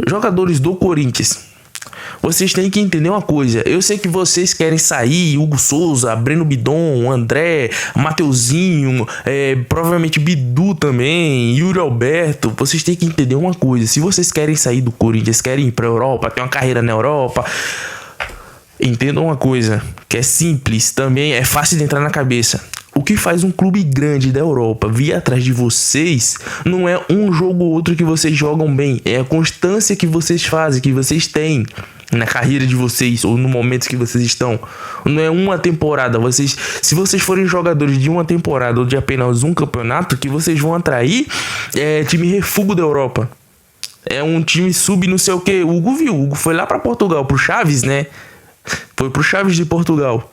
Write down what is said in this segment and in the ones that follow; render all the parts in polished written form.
Jogadores do Corinthians, vocês têm que entender uma coisa. Eu sei que vocês querem sair, Hugo Souza, Breno Bidon, André, Mateuzinho, provavelmente Bidu também, Yuri Alberto. Vocês têm que entender uma coisa. Se vocês querem sair do Corinthians, querem ir pra Europa, ter uma carreira na Europa, entendam uma coisa, que é simples, também é fácil de entrar na cabeça. O que faz um clube grande da Europa vir atrás de vocês não é um jogo ou outro que vocês jogam bem, é a constância que vocês fazem, que vocês têm na carreira de vocês ou no momento que vocês estão. Não é uma temporada. Se vocês forem jogadores de uma temporada ou de apenas um campeonato, que vocês vão atrair time refúgio da Europa. É um time sub não sei o que. O Hugo foi lá pra Portugal, pro Chaves, né? Foi pro Chaves de Portugal.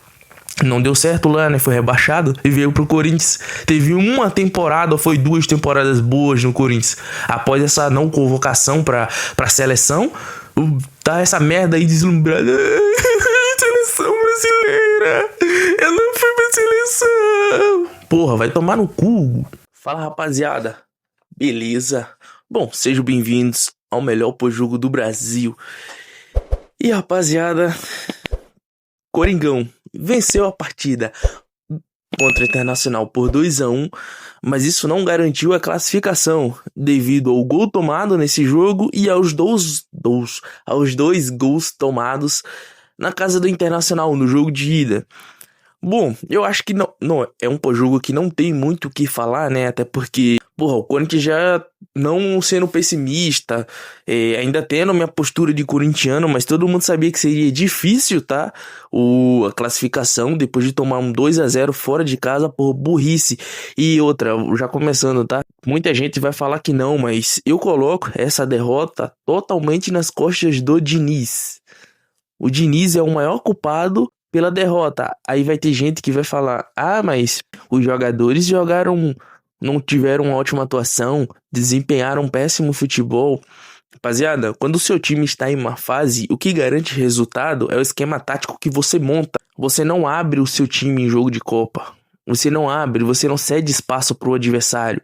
Não deu certo lá, né? Foi rebaixado e veio pro Corinthians. Teve uma temporada, ou foi 2 temporadas boas no Corinthians. Após essa não convocação pra seleção, tá essa merda aí deslumbrada. Seleção brasileira! Eu não fui pra seleção! Porra, vai tomar no cu! Fala, rapaziada. Beleza? Bom, sejam bem-vindos ao melhor pós-jogo do Brasil. E, rapaziada, Coringão venceu a partida contra o Internacional por 2-1, mas isso não garantiu a classificação, devido ao gol tomado nesse jogo e aos dois gols tomados na casa do Internacional no jogo de ida. Bom, eu acho que não é um jogo que não tem muito o que falar, né? Até porque, porra, o Corinthians já não sendo pessimista, ainda tendo minha postura de corintiano, mas todo mundo sabia que seria difícil, tá? A classificação depois de tomar um 2-0 fora de casa por burrice. E outra, já começando, tá? Muita gente vai falar que não, mas eu coloco essa derrota totalmente nas costas do Diniz. O Diniz é o maior culpado pela derrota. Aí vai ter gente que vai falar: ah, mas os jogadores não tiveram uma ótima atuação, desempenharam um péssimo futebol. Rapaziada, quando o seu time está em uma fase, o que garante resultado é o esquema tático que você monta. Você não abre o seu time em jogo de Copa. Você não cede espaço pro adversário.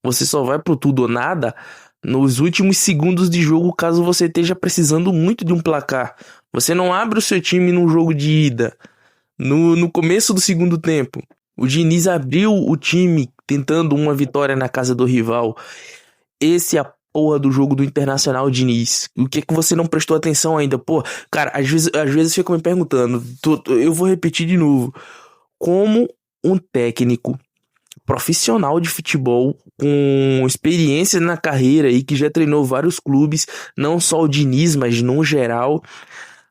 Você só vai pro tudo ou nada nos últimos segundos de jogo, caso você esteja precisando muito de um placar. Você não abre o seu time num jogo de ida, no começo do segundo tempo. O Diniz abriu o time tentando uma vitória na casa do rival. Esse é a porra do jogo do Internacional, Diniz. O que é que você não prestou atenção ainda? Pô, cara, às vezes fico me perguntando, eu vou repetir de novo. Como um técnico profissional de futebol, com experiência na carreira e que já treinou vários clubes, não só o Diniz, mas no geral,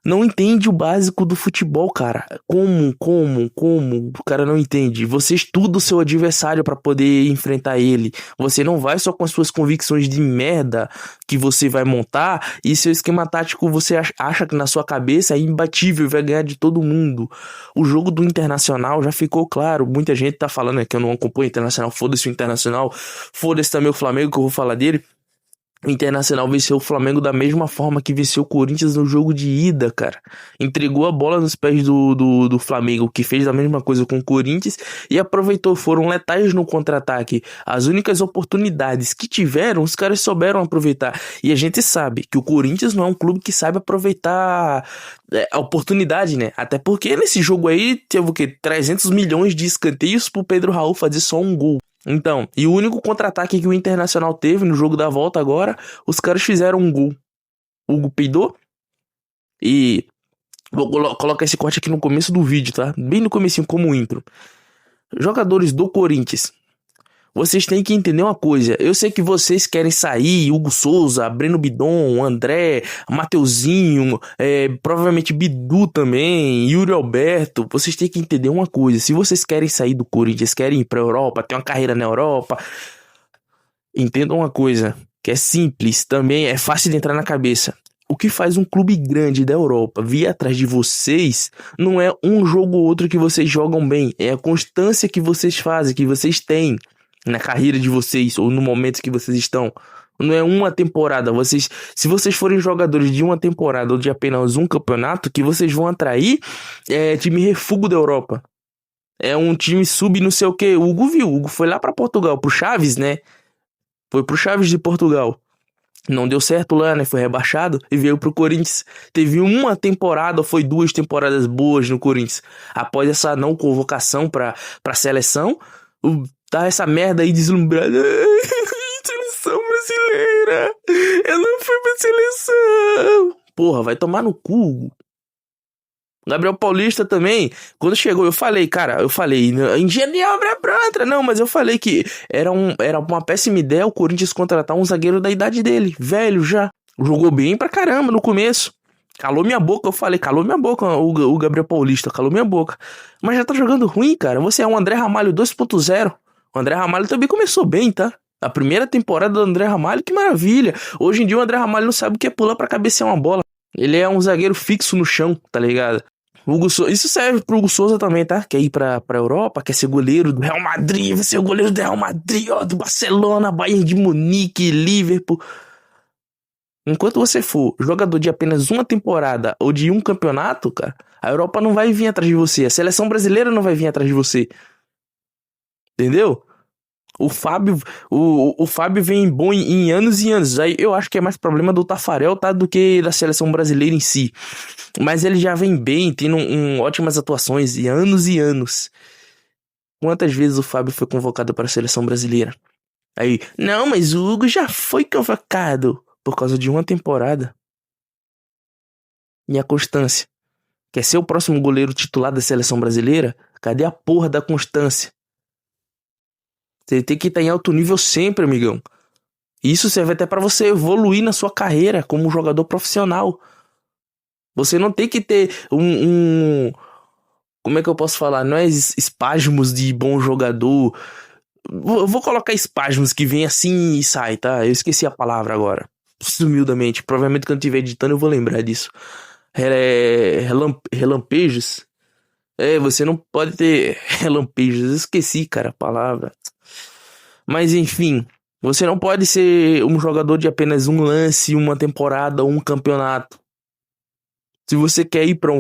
não entende o básico do futebol, cara. Como? O cara não entende. Você estuda o seu adversário pra poder enfrentar ele. Você não vai só com as suas convicções de merda que você vai montar e seu esquema tático você acha que na sua cabeça é imbatível e vai ganhar de todo mundo. O jogo do Internacional já ficou claro. Muita gente tá falando que eu não acompanho o Internacional. Foda-se o Internacional. Foda-se também o Flamengo, que eu vou falar dele. O Internacional venceu o Flamengo da mesma forma que venceu o Corinthians no jogo de ida, cara. Entregou a bola nos pés do Flamengo, que fez a mesma coisa com o Corinthians, e aproveitou, foram letais no contra-ataque. As únicas oportunidades que tiveram, os caras souberam aproveitar. E a gente sabe que o Corinthians não é um clube que sabe aproveitar a oportunidade, né? Até porque nesse jogo aí teve o quê? 300 milhões de escanteios pro Pedro Raul fazer só um gol. Então, e o único contra-ataque que o Internacional teve no jogo da volta agora, os caras fizeram um gol. O Hugo peidou e vou colocar esse corte aqui no começo do vídeo, tá? Bem no comecinho, como intro. Jogadores do Corinthians, vocês têm que entender uma coisa. Eu sei que vocês querem sair, Hugo Souza, Breno Bidon, André, Mateuzinho, provavelmente Bidu também, Yuri Alberto. Vocês têm que entender uma coisa. Se vocês querem sair do Corinthians, querem ir pra Europa, ter uma carreira na Europa, entendam uma coisa, que é simples, também é fácil de entrar na cabeça. O que faz um clube grande da Europa vir atrás de vocês não é um jogo ou outro que vocês jogam bem, é a constância que vocês fazem, que vocês têm na carreira de vocês ou no momento que vocês estão. Não é uma temporada. Se vocês forem jogadores de uma temporada ou de apenas um campeonato, que vocês vão atrair time refúgio da Europa. É um time sub não sei o que. O Hugo foi lá pra Portugal, pro Chaves, né? Foi pro Chaves de Portugal. Não deu certo lá, né? Foi rebaixado e veio pro Corinthians. Teve uma temporada, ou foi 2 temporadas boas no Corinthians. Após essa não convocação pra seleção, tá essa merda aí deslumbrada. Seleção brasileira! Eu não fui pra seleção! Porra, vai tomar no cu. Gabriel Paulista também, quando chegou, eu falei, engenharia obra pronta, não, mas eu falei que era uma péssima ideia o Corinthians contratar um zagueiro da idade dele, velho já, jogou bem pra caramba no começo, calou minha boca, eu falei, calou minha boca o Gabriel Paulista, calou minha boca, mas já tá jogando ruim, cara, você é um André Ramalho 2.0, o André Ramalho também começou bem, tá? A primeira temporada do André Ramalho, que maravilha, hoje em dia o André Ramalho não sabe o que é pular pra cabecear uma bola, ele é um zagueiro fixo no chão, tá ligado? Isso serve pro Hugo Souza também, tá? Quer ir pra Europa, quer ser goleiro do Real Madrid, vai ser o goleiro do Real Madrid, ó, do Barcelona, Bayern de Munique, Liverpool. Enquanto você for jogador de apenas uma temporada ou de um campeonato, cara, a Europa não vai vir atrás de você, a seleção brasileira não vai vir atrás de você. Entendeu? O Fábio vem bom em anos e anos. Aí eu acho que é mais problema do Tafarel, tá? Do que da seleção brasileira em si. Mas ele já vem bem, tendo ótimas atuações e anos. Quantas vezes o Fábio foi convocado para a seleção brasileira? Aí, não, mas o Hugo já foi convocado por causa de uma temporada. E a constância? Quer ser o próximo goleiro titular da seleção brasileira? Cadê a porra da constância? Você tem que estar em alto nível sempre, amigão. Isso serve até para você evoluir na sua carreira como jogador profissional. Você não tem que ter como é que eu posso falar? Não é espasmos de bom jogador. Eu vou colocar espasmos que vem assim e sai, tá? Eu esqueci a palavra agora. Humildemente. Provavelmente quando eu estiver editando eu vou lembrar disso. Relampejos. Você não pode ter relampejos. Eu esqueci, cara, a palavra. Mas enfim, você não pode ser um jogador de apenas um lance, uma temporada ou um campeonato. Se você quer ir para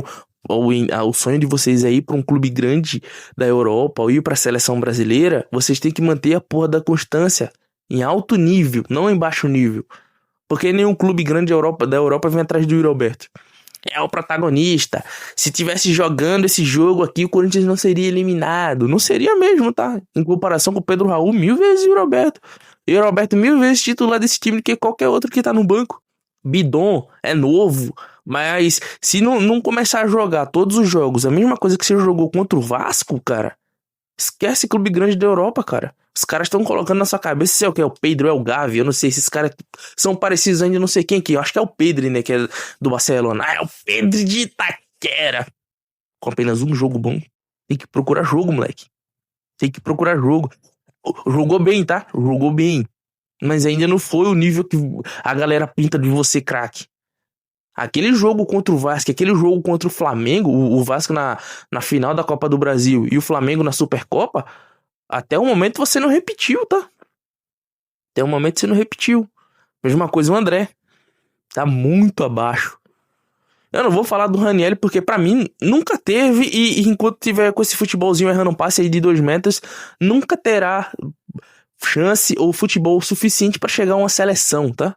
o sonho de vocês é ir para um clube grande da Europa ou ir para a seleção brasileira, vocês têm que manter a porra da constância em alto nível, não em baixo nível. Porque nenhum clube grande da Europa vem atrás do Yuri Alberto. É o protagonista. Se tivesse jogando esse jogo aqui, o Corinthians não seria eliminado. Não seria mesmo, tá? Em comparação com o Pedro Raul, 1000 vezes o Yuri Alberto. Yuri Alberto 1000 vezes titular desse time do que qualquer outro que tá no banco. Bidon é novo, mas se não começar a jogar todos os jogos, a mesma coisa que você jogou contra o Vasco, cara, esquece clube grande da Europa, cara. Os caras estão colocando na sua cabeça se é o que? É o Pedro, é o Gavi, eu não sei, esses caras são parecidos ainda, não sei quem que, eu acho que é o Pedro, né, que é do Barcelona. É o Pedro de Itaquera. Com apenas um jogo bom. Tem que procurar jogo, moleque. Tem que procurar jogo. Jogou bem, tá? Jogou bem. Mas ainda não foi o nível que a galera pinta de você, craque. Aquele jogo contra o Vasco, aquele jogo contra o Flamengo, o Vasco na final da Copa do Brasil e o Flamengo na Supercopa, até o momento você não repetiu, tá? Até o momento você não repetiu. Mesma coisa o André. Tá muito abaixo. Eu não vou falar do Ranieri porque pra mim nunca teve e enquanto tiver com esse futebolzinho errando um passe aí de 2 metros, nunca terá chance ou futebol suficiente pra chegar a uma seleção, tá?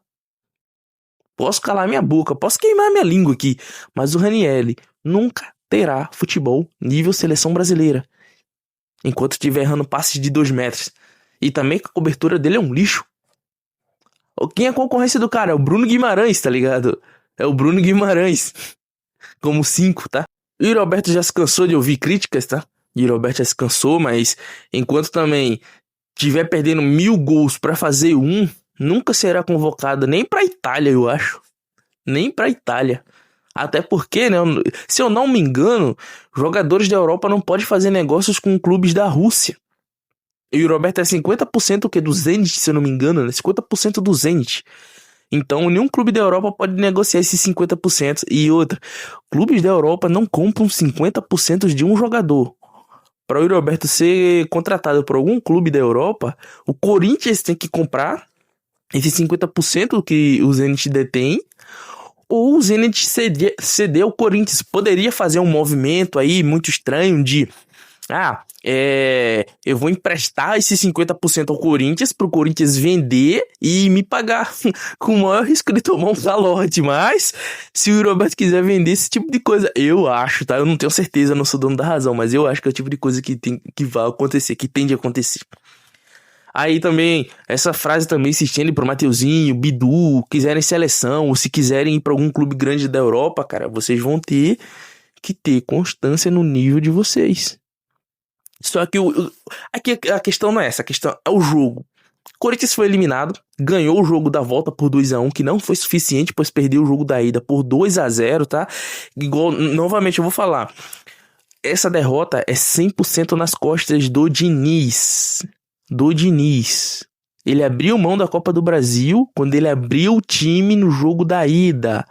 Posso calar minha boca, posso queimar minha língua aqui, mas o Ranieri nunca terá futebol nível seleção brasileira. Enquanto estiver errando passes de 2 metros. E também que a cobertura dele é um lixo. Quem é a concorrência do cara? É o Bruno Guimarães, tá ligado? É o Bruno Guimarães. Como 5, tá? O Yuri Alberto já se cansou de ouvir críticas, tá? O Yuri Alberto já se cansou, mas enquanto também tiver perdendo 1000 gols pra fazer um, nunca será convocado nem pra Itália, eu acho. Nem pra Itália. Até porque, né, se eu não me engano, jogadores da Europa não podem fazer negócios com clubes da Rússia. E o Roberto é 50% do Zenit, se eu não me engano, né? 50% do Zenit. Então, nenhum clube da Europa pode negociar esses 50%. E outra, clubes da Europa não compram 50% de um jogador. Para o Yuri Alberto ser contratado por algum clube da Europa, o Corinthians tem que comprar esses 50% que o Zenit detém, ou o Zenit ceder ao Corinthians. Poderia fazer um movimento aí muito estranho de Eu vou emprestar esses 50% ao Corinthians pro Corinthians vender e me pagar com o maior risco de tomar um calote. Mas se o Roberto quiser vender esse tipo de coisa, eu acho, tá? Eu não tenho certeza, não sou dono da razão, mas eu acho que é o tipo de coisa que vai acontecer, que tende a acontecer. Aí também, essa frase também se estende pro Mateuzinho, Bidu, quiserem seleção, ou se quiserem ir pra algum clube grande da Europa, cara, vocês vão ter que ter constância no nível de vocês. Só que aqui a questão não é essa, a questão é o jogo. O Corinthians foi eliminado, ganhou o jogo da volta por 2-1, que não foi suficiente, pois perdeu o jogo da ida por 2-0, tá? Igual, novamente eu vou falar, essa derrota é 100% nas costas do Diniz. Ele abriu mão da Copa do Brasil quando ele abriu o time no jogo da ida.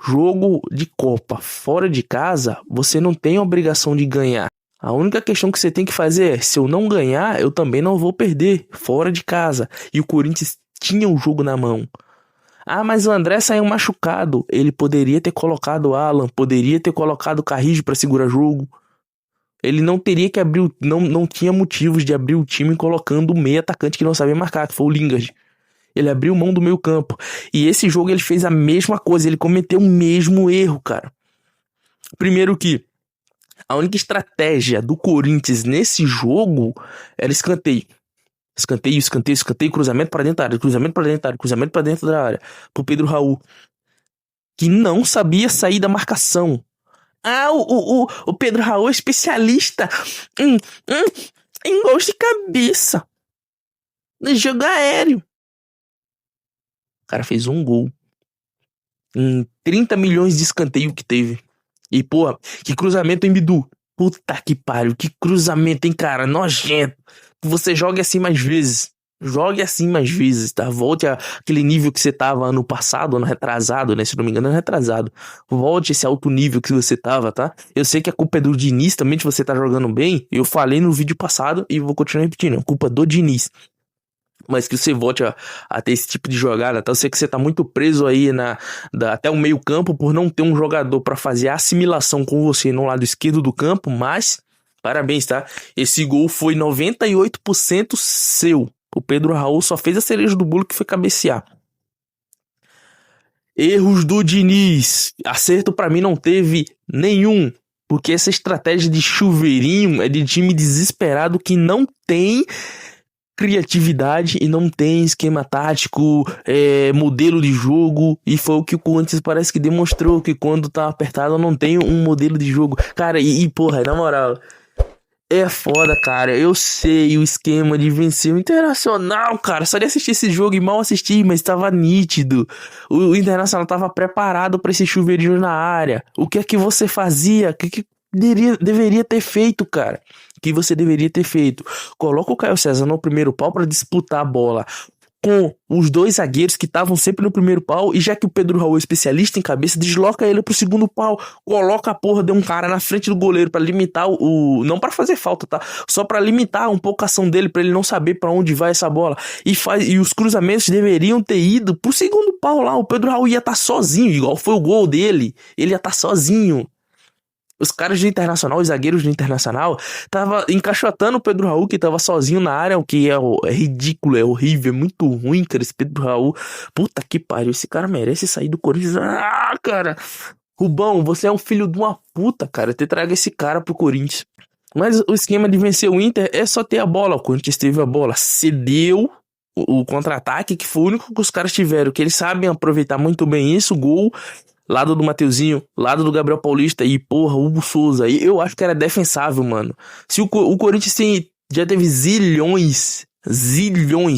Jogo de Copa fora de casa, você não tem a obrigação de ganhar. A única questão que você tem que fazer é, se eu não ganhar, eu também não vou perder fora de casa. E o Corinthians tinha o jogo na mão. Mas o André saiu machucado. Ele poderia ter colocado o Alan, poderia ter colocado o Carrijo para segurar jogo. Ele não teria que abrir, não tinha motivos de abrir o time colocando o meio atacante que não sabia marcar, que foi o Lingard. Ele abriu mão do meio campo. E esse jogo ele fez a mesma coisa, ele cometeu o mesmo erro, cara. Primeiro que a única estratégia do Corinthians nesse jogo era escanteio. Escanteio, cruzamento para dentro da área, cruzamento para dentro da área. Pro Pedro Raul, que não sabia sair da marcação. O Pedro Raul é especialista em gols de cabeça. No jogo aéreo. O cara fez um gol em 30 milhões de escanteio que teve. E, porra, que cruzamento, hein, Bidu? Puta que pariu, que cruzamento, hein, cara? Nojento. Você jogue assim mais vezes. Jogue assim mais vezes, tá? Volte àquele nível que você tava ano passado, ano retrasado, né? Se não me engano, ano retrasado. Volte esse alto nível que você tava, tá? Eu sei que a culpa é do Diniz também, de você tá jogando bem. Eu falei no vídeo passado e vou continuar repetindo. A culpa é do Diniz. Mas que você volte a ter esse tipo de jogada, tá? Eu sei que você tá muito preso aí até o meio campo por não ter um jogador pra fazer a assimilação com você no lado esquerdo do campo, mas parabéns, tá? Esse gol foi 98% seu. O Pedro Raul só fez a cereja do bolo, que foi cabecear. Erros do Diniz. Acerto pra mim não teve nenhum. Porque essa estratégia de chuveirinho é de time desesperado que não tem criatividade e não tem esquema tático, modelo de jogo. E foi o que o Corinthians parece que demonstrou, que quando tá apertado não tem um modelo de jogo. Cara, porra, na moral, é foda, cara. Eu sei o esquema de vencer o Internacional, cara. Só de assistir esse jogo e mal assisti, mas tava nítido. O Internacional tava preparado pra esse chuveirinho na área. O que é que você fazia? O que deveria ter feito, cara? O que você deveria ter feito? Coloca o Caio César no primeiro pau pra disputar a bola com os dois zagueiros que estavam sempre no primeiro pau, e já que o Pedro Raul é especialista em cabeça, desloca ele pro segundo pau, coloca a porra de um cara na frente do goleiro pra limitar não pra fazer falta, tá? Só pra limitar um pouco a ação dele, pra ele não saber pra onde vai essa bola, e os cruzamentos deveriam ter ido pro segundo pau lá. O Pedro Raul ia estar sozinho, igual foi o gol dele, ele ia estar sozinho. Os caras do Internacional, os zagueiros do Internacional, tava encaixotando o Pedro Raul, que tava sozinho na área, o que é ridículo, é horrível, é muito ruim, cara, esse Pedro Raul. Puta que pariu, esse cara merece sair do Corinthians. Cara, Rubão, você é um filho de uma puta, cara, ter trago esse cara pro Corinthians. Mas o esquema de vencer o Inter é só ter a bola. O Corinthians teve a bola, cedeu o contra-ataque, que foi o único que os caras tiveram, que eles sabem aproveitar muito bem isso, gol. Lado do Mateuzinho, lado do Gabriel Paulista e, porra, Hugo Souza. E eu acho que era defensável, mano. Se o Corinthians já teve zilhões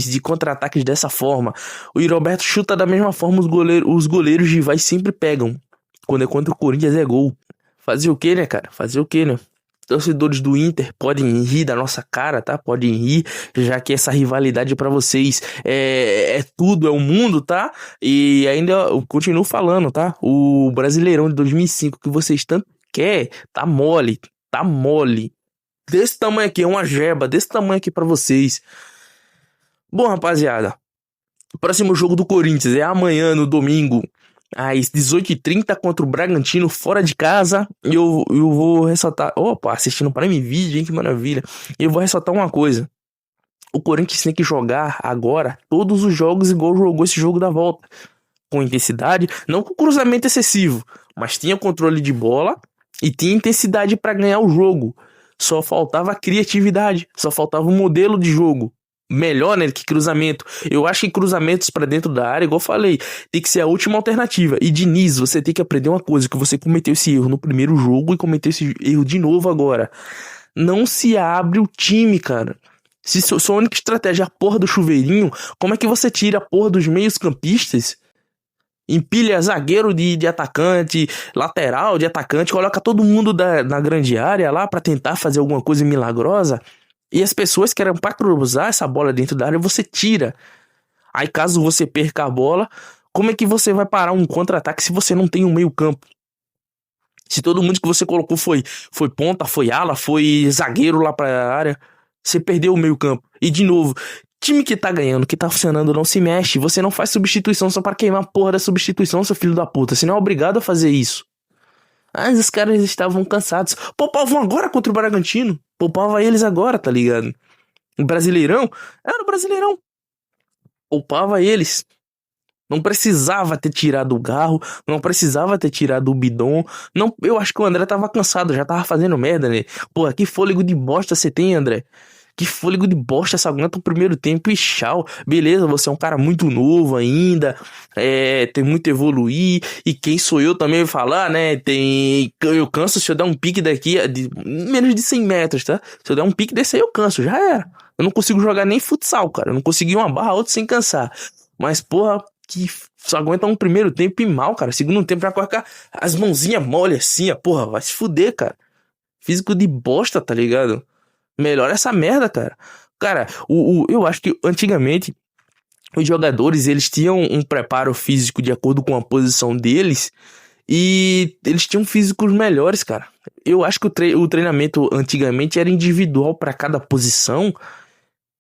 de contra-ataques dessa forma. O Roberto chuta da mesma forma, os goleiros de vai sempre pegam. Quando é contra o Corinthians é gol. Fazer o que, né, cara? Fazer o que, né? Torcedores do Inter podem rir da nossa cara, tá? Podem rir, já que essa rivalidade pra vocês é tudo, é o mundo, tá? E ainda eu continuo falando, tá? O Brasileirão de 2005 que vocês tanto querem, tá mole. Desse tamanho aqui, é uma jeba, desse tamanho aqui pra vocês. Bom, rapaziada, o próximo jogo do Corinthians é amanhã, no domingo, Às 18h30 contra o Bragantino, fora de casa. Eu vou ressaltar. Opa, assistindo Prime Video, hein? Que maravilha. Eu vou ressaltar uma coisa. O Corinthians tem que jogar agora todos os jogos igual jogou esse jogo da volta. Com intensidade, não com cruzamento excessivo, mas tinha controle de bola e tinha intensidade para ganhar o jogo. Só faltava criatividade, só faltava um modelo de jogo melhor, né, que cruzamento. Eu acho que cruzamentos para dentro da área, igual eu falei, tem que ser a última alternativa. E Diniz, você tem que aprender uma coisa, que você cometeu esse erro no primeiro jogo e cometeu esse erro de novo agora. Não se abre o time, cara. Se sua única estratégia é a porra do chuveirinho, como é que você tira a porra dos meios campistas? Empilha zagueiro de atacante, lateral de atacante, coloca todo mundo na grande área lá pra tentar fazer alguma coisa milagrosa. E as pessoas que eram pra cruzar essa bola dentro da área, você tira. Aí caso você perca a bola, como é que você vai parar um contra-ataque se você não tem um meio campo? Se todo mundo que você colocou foi ponta, foi ala, foi zagueiro lá pra área, você perdeu o meio campo. E de novo, time que tá ganhando, que tá funcionando, não se mexe. Você não faz substituição só pra queimar a porra da substituição, seu filho da puta. Você não é obrigado a fazer isso. Mas os caras estavam cansados. Poupavam agora contra o Bragantino. Poupava eles agora, tá ligado? O Brasileirão? Era o Brasileirão. Poupava eles. Não precisava ter tirado o Garro, não precisava ter tirado o Bidon. Não, eu acho que o André tava cansado, já tava fazendo merda, né? Porra, que fôlego de bosta você tem, André? Que fôlego de bosta, você aguenta o primeiro tempo e tchau. Beleza, você é um cara muito novo ainda, tem muito a evoluir. E quem sou eu também falar, né? Eu canso se eu der um pique daqui de menos de 100 metros, tá? Se eu der um pique desse aí eu canso, já era. Eu não consigo jogar nem futsal, cara. Eu não consegui uma barra outra sem cansar. Mas, porra, que só aguenta um primeiro tempo e mal, cara. Segundo tempo já colocar as mãozinhas mole assim, ó. Porra, vai se fuder, cara. Físico de bosta, tá ligado? Melhor essa merda, cara. Cara, eu acho que antigamente os jogadores, eles tinham um preparo físico de acordo com a posição deles e eles tinham físicos melhores, cara. Eu acho que o treinamento antigamente era individual para cada posição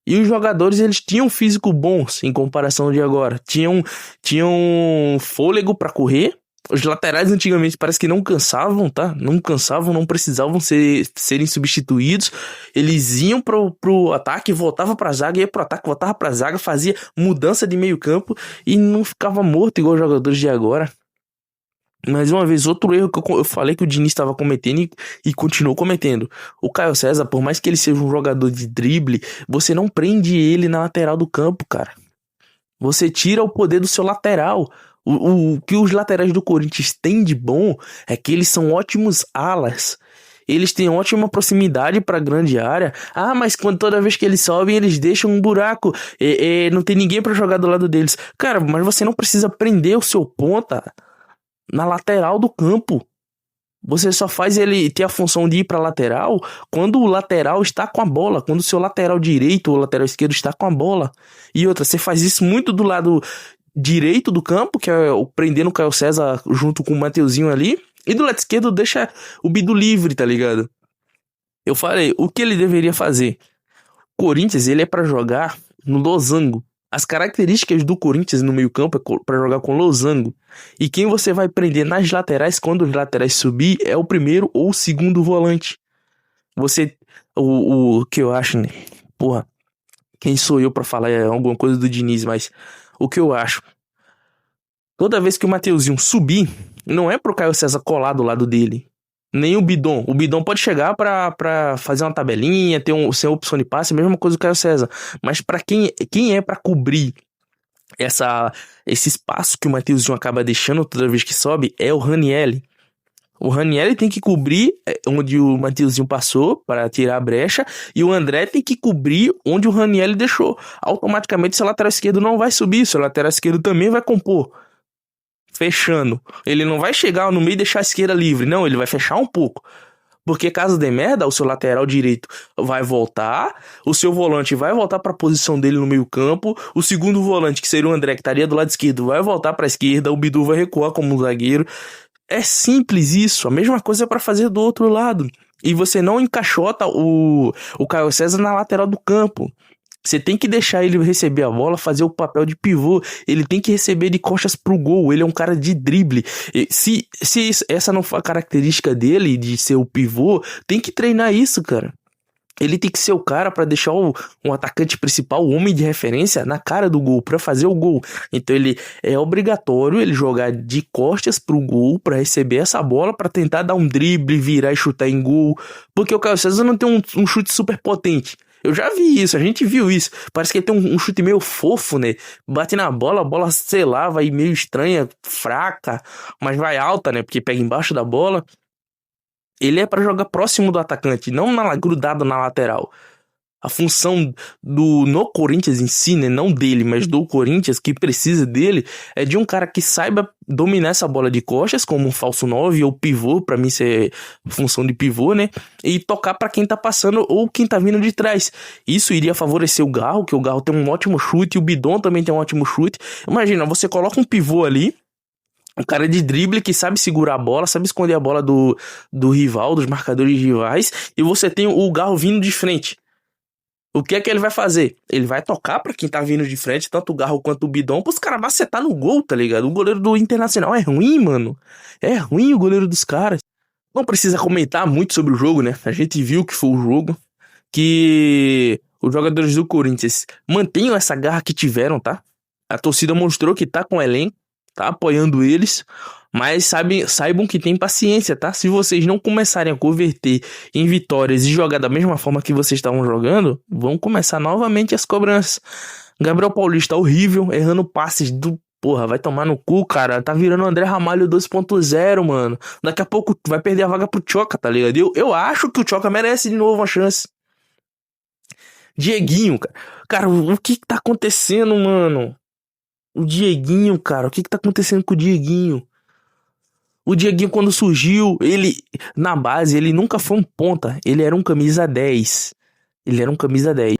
e os jogadores, eles tinham físico bons em comparação de agora. Tinham fôlego para correr. Os laterais antigamente parece que não cansavam, tá? Não cansavam, não precisavam serem substituídos. Eles iam pro ataque, voltavam pra zaga, ia pro ataque, voltava pra zaga, fazia mudança de meio campo e não ficava morto igual os jogadores de agora. Mais uma vez, outro erro que eu falei que o Diniz estava cometendo e continuou cometendo. O Caio César, por mais que ele seja um jogador de drible, você não prende ele na lateral do campo, cara. Você tira o poder do seu lateral. O que os laterais do Corinthians têm de bom é que eles são ótimos alas. Eles têm ótima proximidade para a grande área. Ah, mas toda vez que eles sobem, eles deixam um buraco. Não tem ninguém para jogar do lado deles. Cara, mas você não precisa prender o seu ponta na lateral do campo. Você só faz ele ter a função de ir para lateral quando o lateral está com a bola, quando o seu lateral direito ou lateral esquerdo está com a bola. E outra, você faz isso muito do lado direito do campo, que é o prendendo o Caio César junto com o Mateuzinho ali, e do lado esquerdo deixa o Bidu livre, tá ligado? Eu falei, o que ele deveria fazer? O Corinthians, ele é para jogar no losango. As características do Corinthians no meio-campo é para jogar com losango. E quem você vai prender nas laterais quando os laterais subir é o primeiro ou o segundo volante. O que eu acho, né? Porra, quem sou eu para falar alguma coisa do Diniz, mas o que eu acho? Toda vez que o Mateuzinho subir, não é pro Caio César colar do lado dele. Nem o Bidon. O Bidon pode chegar pra fazer uma tabelinha, ser opção de passe, a mesma coisa do Caio César. Mas pra quem é pra cobrir esse espaço que o Mateuzinho acaba deixando toda vez que sobe, é o Ranielli. O Ranielli tem que cobrir onde o Mateuzinho passou para tirar a brecha, e o André tem que cobrir onde o Ranielli deixou. Automaticamente seu lateral esquerdo não vai subir, seu lateral esquerdo também vai compor. Fechando. Ele não vai chegar no meio e deixar a esquerda livre. Não, ele vai fechar um pouco. Porque caso dê merda, o seu lateral direito vai voltar, o seu volante vai voltar para a posição dele no meio campo, o segundo volante, que seria o André, que estaria do lado esquerdo, vai voltar para a esquerda, o Bidu vai recuar como um zagueiro. É simples isso. A mesma coisa é para fazer do outro lado. E você não encaixota o Caio César na lateral do campo. Você tem que deixar ele receber a bola, fazer o papel de pivô. Ele tem que receber de costas pro gol. Ele é um cara de drible. Se essa não for a característica dele, de ser o pivô, tem que treinar isso, cara. Ele tem que ser o cara pra deixar um atacante principal, o homem de referência, na cara do gol, pra fazer o gol. Então ele é obrigatório ele jogar de costas pro gol pra receber essa bola, pra tentar dar um drible, virar e chutar em gol. Porque o Carlos César não tem um chute super potente. Eu já vi isso, a gente viu isso. Parece que ele tem um chute meio fofo, né? Bate na bola, a bola, sei lá, vai meio estranha, fraca, mas vai alta, né? Porque pega embaixo da bola. Ele é pra jogar próximo do atacante, não grudado na lateral. A função no Corinthians em si, né, não dele, mas do Corinthians, que precisa dele, é de um cara que saiba dominar essa bola de costas, como um falso 9 ou pivô, pra mim ser função de pivô, né, e tocar pra quem tá passando ou quem tá vindo de trás. Isso iria favorecer o Garro, que o Garro tem um ótimo chute, e o Bidon também tem um ótimo chute. Imagina, você coloca um pivô ali, um cara de drible que sabe segurar a bola, sabe esconder a bola do rival, dos marcadores rivais, e você tem o Garro vindo de frente. O que é que ele vai fazer? Ele vai tocar pra quem tá vindo de frente, tanto o Garro quanto o Bidon, pros caras macetar no gol, tá ligado? O goleiro do Internacional é ruim, mano. É ruim o goleiro dos caras. Não precisa comentar muito sobre o jogo, né? A gente viu que foi o jogo, que os jogadores do Corinthians mantenham essa garra que tiveram, tá? A torcida mostrou que tá com o elenco, tá apoiando eles, mas saibam que tem paciência, tá? Se vocês não começarem a converter em vitórias e jogar da mesma forma que vocês estavam jogando, vão começar novamente as cobranças. Gabriel Paulista horrível, errando passes do... Porra, vai tomar no cu, cara. Tá virando o André Ramalho 2.0, mano. Daqui a pouco vai perder a vaga pro Tchoca, tá ligado? Eu acho que o Tchoca merece de novo uma chance. Dieguinho, cara. Cara, o que tá acontecendo, mano? O Dieguinho, cara, o que tá acontecendo com o Dieguinho? O Dieguinho, quando surgiu, ele, na base, ele nunca foi um ponta. Ele era um camisa 10. Ele era um camisa 10.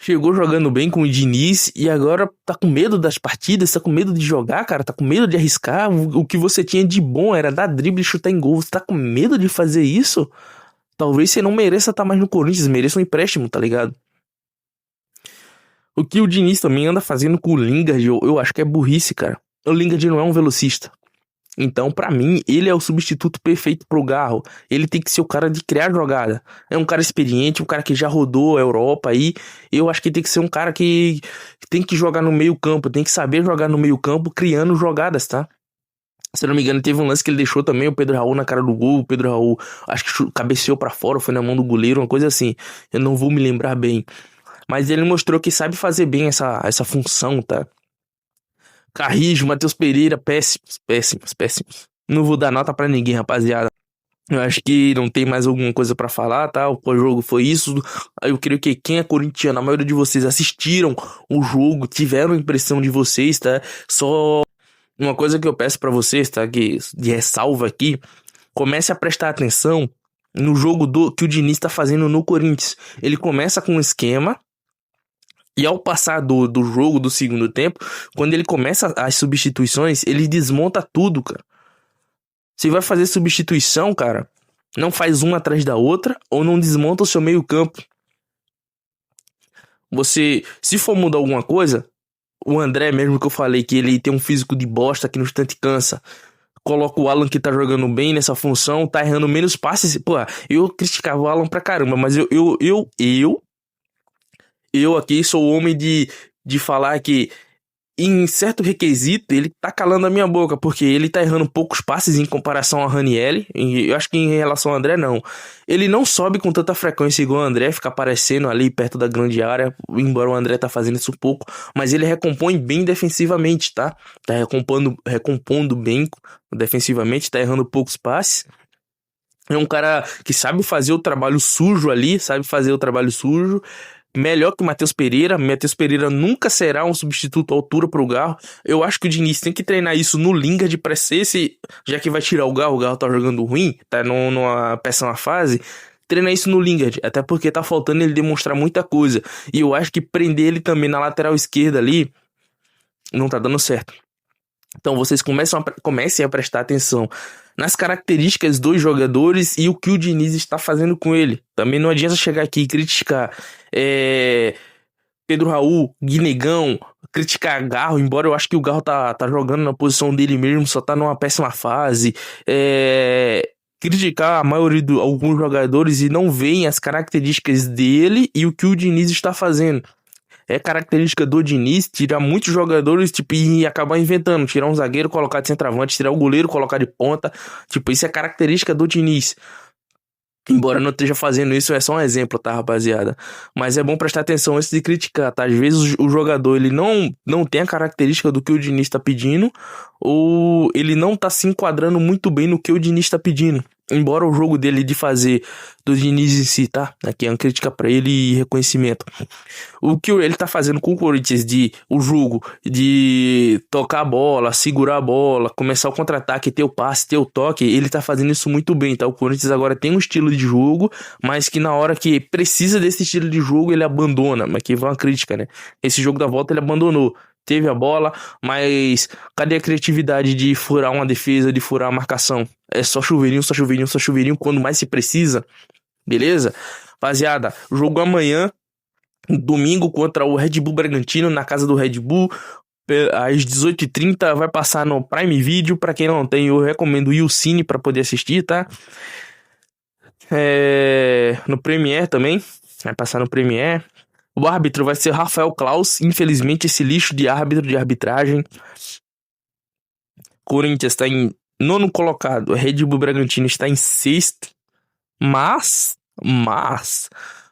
Chegou jogando bem com o Diniz e agora tá com medo das partidas, tá com medo de jogar, cara, tá com medo de arriscar. O que você tinha de bom era dar drible e chutar em gol. Você tá com medo de fazer isso? Talvez você não mereça estar mais no Corinthians, mereça um empréstimo, tá ligado? O que o Diniz também anda fazendo com o Lingard, eu acho que é burrice, cara. O Lingard não é um velocista. Então, pra mim, ele é o substituto perfeito pro Garro. Ele tem que ser o cara de criar jogada. É um cara experiente, um cara que já rodou a Europa aí. Eu acho que tem que ser um cara que tem que jogar no meio campo, tem que saber jogar no meio campo, criando jogadas, tá? Se eu não me engano, teve um lance que ele deixou também o Pedro Raul na cara do gol. O Pedro Raul, acho que cabeceou pra fora, foi na mão do goleiro, uma coisa assim. Eu não vou me lembrar bem. Mas ele mostrou que sabe fazer bem essa função, tá? Carrijo, Matheus Pereira, péssimos. Não vou dar nota pra ninguém, rapaziada. Eu acho que não tem mais alguma coisa pra falar, tá? O jogo foi isso. Eu creio que quem é corintiano, a maioria de vocês assistiram o jogo, tiveram a impressão de vocês, tá? Só uma coisa que eu peço pra vocês, tá? Que de ressalva aqui, comece a prestar atenção no jogo que o Diniz tá fazendo no Corinthians. Ele começa com um esquema. E ao passar do jogo, do segundo tempo, quando ele começa as substituições, ele desmonta tudo, cara. Você vai fazer substituição, cara, não faz uma atrás da outra ou não desmonta o seu meio campo. Você, se for mudar alguma coisa, o André mesmo que eu falei que ele tem um físico de bosta que no instante cansa. Coloca o Alan que tá jogando bem nessa função, tá errando menos passes. Pô, eu criticava o Alan pra caramba, mas eu aqui sou o homem de falar que em certo requisito ele tá calando a minha boca, porque ele tá errando poucos passes em comparação ao Ranieri, e eu acho que em relação ao André não. Ele não sobe com tanta frequência igual o André, fica aparecendo ali perto da grande área, embora o André tá fazendo isso pouco, mas ele recompõe bem defensivamente, tá? Tá recompondo bem defensivamente, tá errando poucos passes. É um cara que sabe fazer o trabalho sujo ali, melhor que o Matheus Pereira. Matheus Pereira nunca será um substituto à altura pro Garro. Eu acho que o Diniz tem que treinar isso no Lingard pra ser já que vai tirar o Garro tá jogando ruim, tá numa péssima fase. Treina isso no Lingard, até porque tá faltando ele demonstrar muita coisa. E eu acho que prender ele também na lateral esquerda ali não tá dando certo. Então vocês comecem a prestar atenção nas características dos jogadores e o que o Diniz está fazendo com ele. Também não adianta chegar aqui e criticar. Pedro Raul, Guinegão, criticar Garro, embora eu acho que o Garro tá jogando na posição dele mesmo, só tá numa péssima fase. Criticar a maioria de alguns jogadores e não veem as características dele e o que o Diniz está fazendo. É característica do Diniz tirar muitos jogadores, tipo, e acabar inventando. Tirar um zagueiro, colocar de centroavante, tirar o goleiro, colocar de ponta. Tipo, isso é característica do Diniz. Embora não esteja fazendo isso, é só um exemplo, tá, rapaziada? Mas é bom prestar atenção antes de criticar, tá? Às vezes o jogador, ele não tem a característica do que o Diniz tá pedindo, ou ele não tá se enquadrando muito bem no que o Diniz tá pedindo. Embora o jogo dele de fazer do Diniz em si, tá? Aqui é uma crítica pra ele e reconhecimento. O que ele tá fazendo com o Corinthians o jogo de tocar a bola, segurar a bola, começar o contra-ataque, ter o passe, ter o toque, ele tá fazendo isso muito bem, tá? O Corinthians agora tem um estilo de jogo, mas que na hora que precisa desse estilo de jogo, ele abandona. Mas que vai uma crítica, né? Esse jogo da volta ele abandonou. Teve a bola, mas cadê a criatividade de furar uma defesa, de furar a marcação? É só chuveirinho, só chuveirinho, só chuveirinho quando mais se precisa. Beleza? Rapaziada, jogo amanhã, domingo, contra o Red Bull Bragantino, na casa do Red Bull, às 18h30, vai passar no Prime Video. Pra quem não tem, eu recomendo o YouCine pra poder assistir, tá? No Premiere também, vai passar no Premiere. O árbitro vai ser Rafael Claus. Infelizmente, esse lixo de árbitro de arbitragem. Corinthians está em 9º colocado. Red Bull Bragantino está em 6º. Mas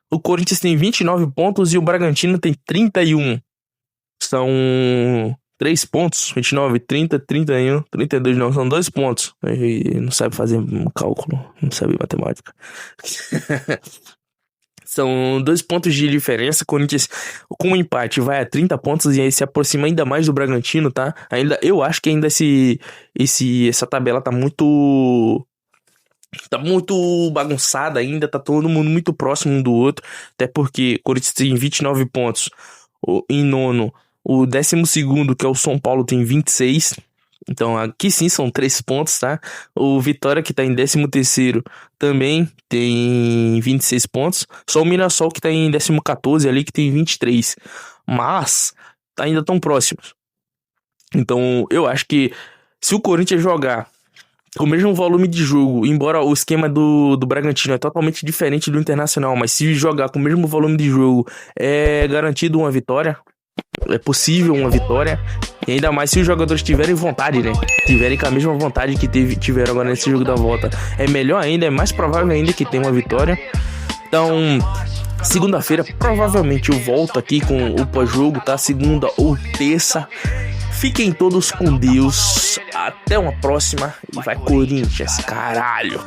o Corinthians tem 29 pontos e o Bragantino tem 31. São 3 pontos. 29, 30, 31, 32. Não, são 2 pontos. Ele não sabe fazer cálculo. Não sabe matemática. São 2 pontos de diferença. Corinthians com um empate vai a 30 pontos e aí se aproxima ainda mais do Bragantino, tá? Eu acho que ainda essa tabela tá muito bagunçada ainda, tá todo mundo muito próximo um do outro, até porque o Corinthians tem 29 pontos em nono, o 12º, que é o São Paulo, tem 26. Então aqui sim são 3 pontos, tá? O Vitória, que tá em 13º, também tem 26 pontos. Só o Mirassol, que tá em 14º ali, que tem 23. Mas ainda tão próximos. Então eu acho que se o Corinthians jogar com o mesmo volume de jogo, embora o esquema do Bragantino é totalmente diferente do Internacional, mas se jogar com o mesmo volume de jogo, é garantido uma vitória. É possível uma vitória. E ainda mais se os jogadores tiverem vontade, né? Tiverem com a mesma vontade que tiveram agora nesse jogo da volta. É melhor ainda, é mais provável ainda que tenha uma vitória. Então, segunda-feira, provavelmente eu volto aqui com o pós-jogo, tá? Segunda ou terça. Fiquem todos com Deus. Até uma próxima. E vai Corinthians, caralho!